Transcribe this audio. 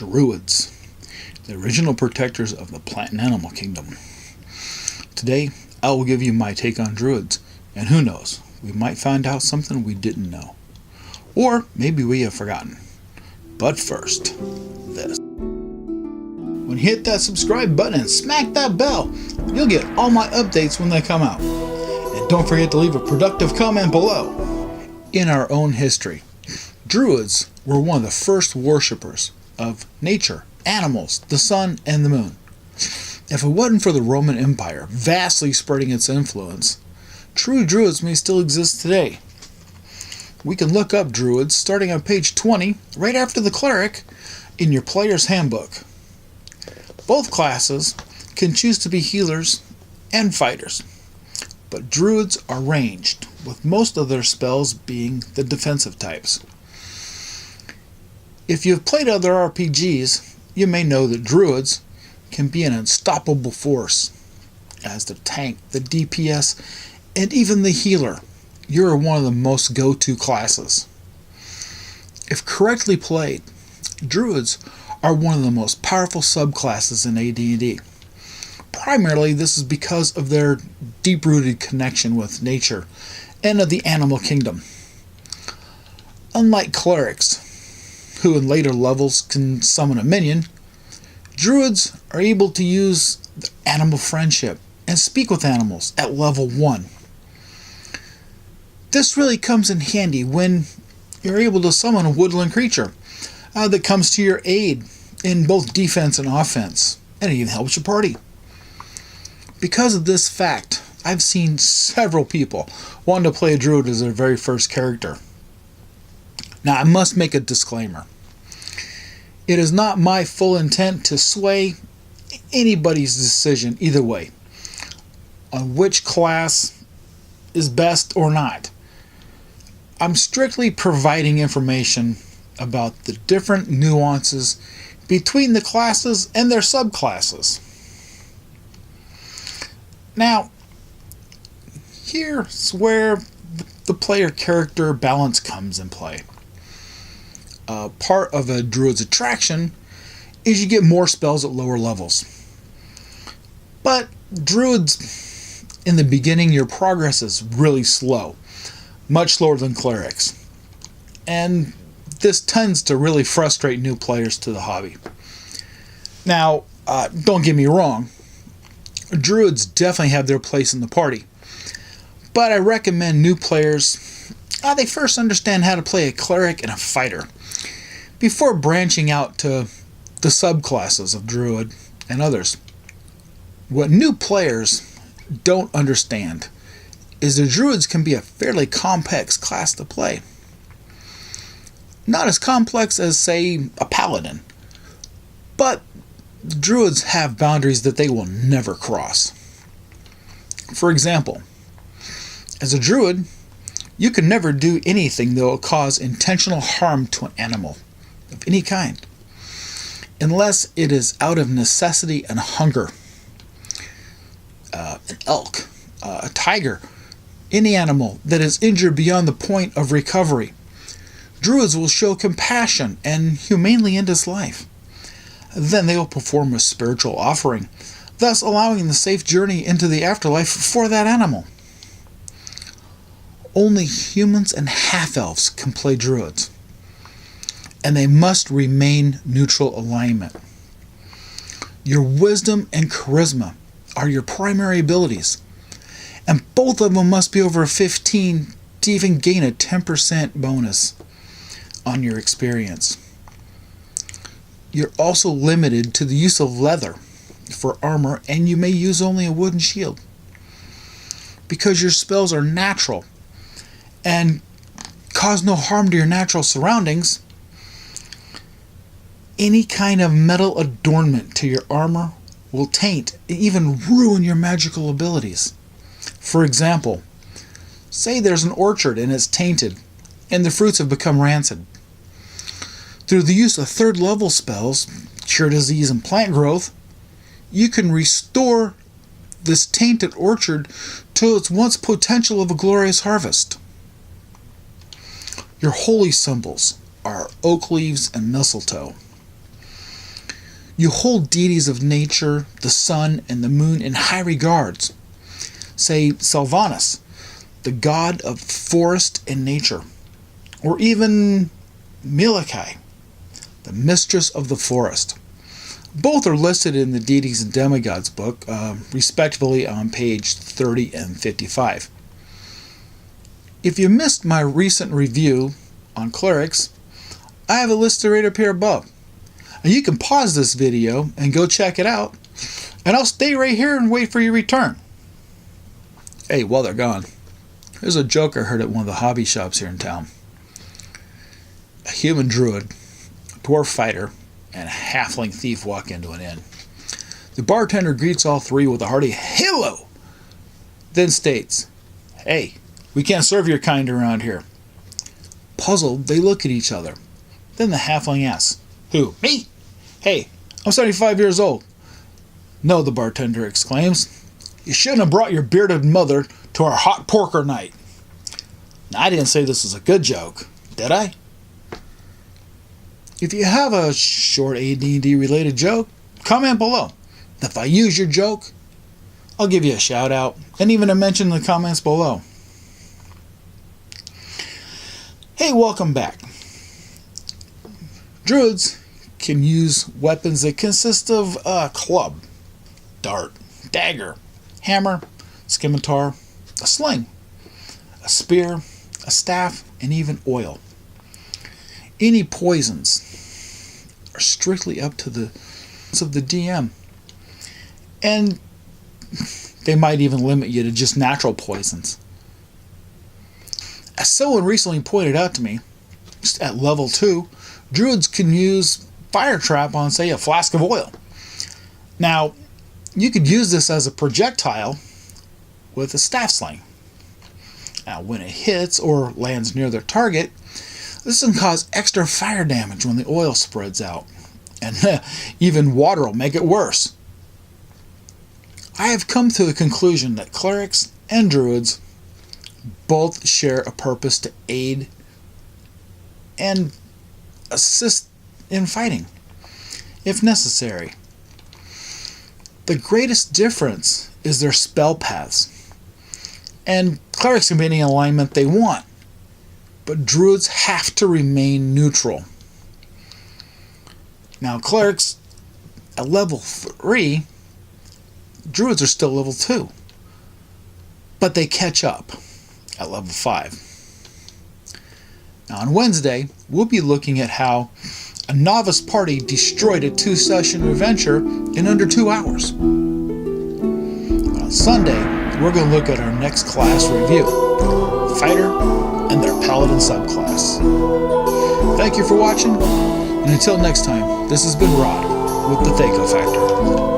Druids, the original protectors of the plant and animal kingdom. Today, I will give you my take on Druids, and who knows, we might find out something we didn't know. Or maybe we have forgotten. But first, this. When you hit that subscribe button and smack that bell, you'll get all my updates when they come out. And don't forget to leave a productive comment below. In our own history, Druids were one of the first worshippers of nature, animals, the sun, and the moon. If it wasn't for the Roman Empire vastly spreading its influence, true Druids may still exist today. We can look up Druids starting on page 20, right after the cleric, in your player's handbook. Both classes can choose to be healers and fighters, but Druids are ranged, with most of their spells being the defensive types. If you've played other RPGs, you may know that Druids can be an unstoppable force. As the tank, the DPS, and even the healer, you're one of the most go-to classes. If correctly played, Druids are one of the most powerful subclasses in AD&D. Primarily, this is because of their deep-rooted connection with nature and of the animal kingdom. Unlike clerics, who in later levels can summon a minion, Druids are able to use animal friendship and speak with animals at level 1. This really comes in handy when you're able to summon a woodland creature that comes to your aid in both defense and offense, and it even helps your party. Because of this fact, I've seen several people wanting to play a Druid as their very first character. Now, I must make a disclaimer. It is not my full intent to sway anybody's decision either way on which class is best or not. I'm strictly providing information about the different nuances between the classes and their subclasses. Now, here's where the player character balance comes in play. Part of a Druid's attraction is you get more spells at lower levels. But Druids, in the beginning, your progress is really slow, much slower than clerics. And this tends to really frustrate new players to the hobby. Now, don't get me wrong, Druids definitely have their place in the party. But I recommend new players, they first understand how to play a cleric and a fighter before branching out to the subclasses of Druid and others. What new players don't understand is that Druids can be a fairly complex class to play. Not as complex as, say, a paladin, but Druids have boundaries that they will never cross. For example, as a Druid, you can never do anything that will cause intentional harm to an animal of any kind, unless it is out of necessity and hunger. An elk, a tiger, any animal that is injured beyond the point of recovery, Druids will show compassion and humanely end its life. Then they will perform a spiritual offering, thus allowing the safe journey into the afterlife for that animal. Only humans and half-elves can play Druids, and they must remain neutral alignment. Your wisdom and charisma are your primary abilities, and both of them must be over 15 to even gain a 10% bonus on your experience. You're also limited to the use of leather for armor, and you may use only a wooden shield. Because your spells are natural and cause no harm to your natural surroundings, any kind of metal adornment to your armor will taint and even ruin your magical abilities. For example, say there's an orchard and it's tainted and the fruits have become rancid. Through the use of third level spells, Cure Disease and Plant Growth, you can restore this tainted orchard to its once potential of a glorious harvest. Your holy symbols are oak leaves and mistletoe. You hold deities of nature, the sun, and the moon in high regards. Say Sylvanus, the god of forest and nature. Or even Milikai, the mistress of the forest. Both are listed in the Deities and Demigods book, respectively on page 30 and 55. If you missed my recent review on clerics, I have a list right up here above. And you can pause this video and go check it out, and I'll stay right here and wait for your return. Hey, while they're gone, here's a joke I heard at one of the hobby shops here in town. A human druid, a dwarf fighter, and a halfling thief walk into an inn. The bartender greets all three with a hearty "Hello!" then states, "Hey, we can't serve your kind around here." Puzzled, they look at each other. Then the halfling asks, "Who, me? Hey, I'm 75 years old." "No," the bartender exclaims. "You shouldn't have brought your bearded mother to our hot porker night." Now, I didn't say this was a good joke, did I? If you have a short AD&D related joke, comment below. If I use your joke, I'll give you a shout out and even a mention in the comments below. Hey, welcome back. Druids can use weapons that consist of a club, dart, dagger, hammer, scimitar, a sling, a spear, a staff, and even oil. Any poisons are strictly up to the DM, and they might even limit you to just natural poisons. As someone recently pointed out to me, just at level 2, druids can use fire trap on, say, a flask of oil. Now, you could use this as a projectile with a staff sling. Now, when it hits or lands near their target, this can cause extra fire damage when the oil spreads out, and even water will make it worse. I have come to the conclusion that clerics and druids both share a purpose to aid and assist in fighting, if necessary. The greatest difference is their spell paths, and clerics can be any alignment they want, but druids have to remain neutral. Now, clerics at level 3, druids are still level 2, but they catch up at level 5. Now, on Wednesday, we'll be looking at how a novice party destroyed a 2-session adventure in under 2 hours. On Sunday, we're going to look at our next class review, Fighter and their Paladin subclass. Thank you for watching, and until next time, this has been Rod with the Thaco Factor.